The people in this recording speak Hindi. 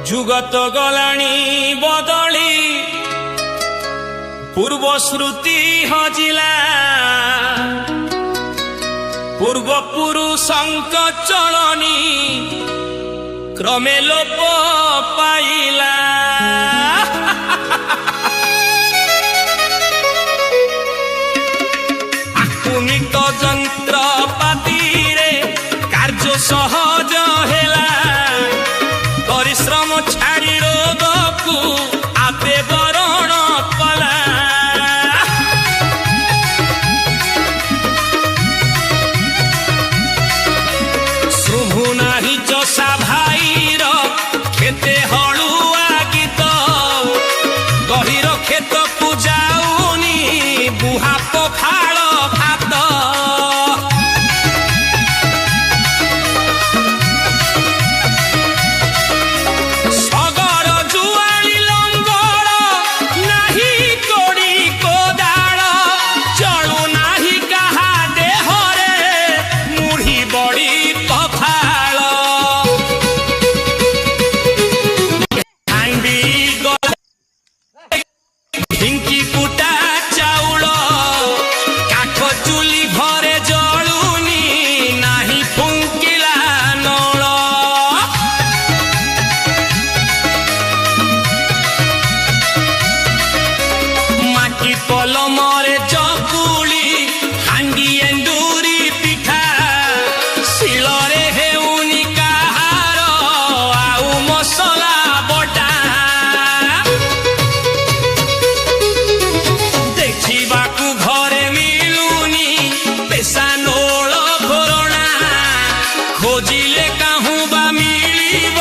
जुगत गलाणी बदली पूर्व श्रुति हजिला पूर्व पुरुषंक चलनी क्रमे लोप पाइला। आधुनिक यंत्रपाति रे कार्य सहज हेला परिश्रम छाड़ी रोग को आपे बरण कला। शुभु नाही चषा भाईर खेते हलुआ गीत गहिर खेत को जाऊनी बुहा पखाड़ भात। सगर जुआली लंगर नाही कोड़ी कोदाल चलू नाही कहा देहरे मुढ़ी बड़ी पखाल। हांडी ढिंकी कुटा चाउल काठ चुली घरे जलुनी नाही फुंकिला नल। माटी पलमरे चकुली हांडी एंडुरी पिठा शिलरे हेउनी काहार आउ मसला बटा। देखिबाकू घरे मिलुनी पेशा नोल घोरणा खोजिले काहू बा मिलिब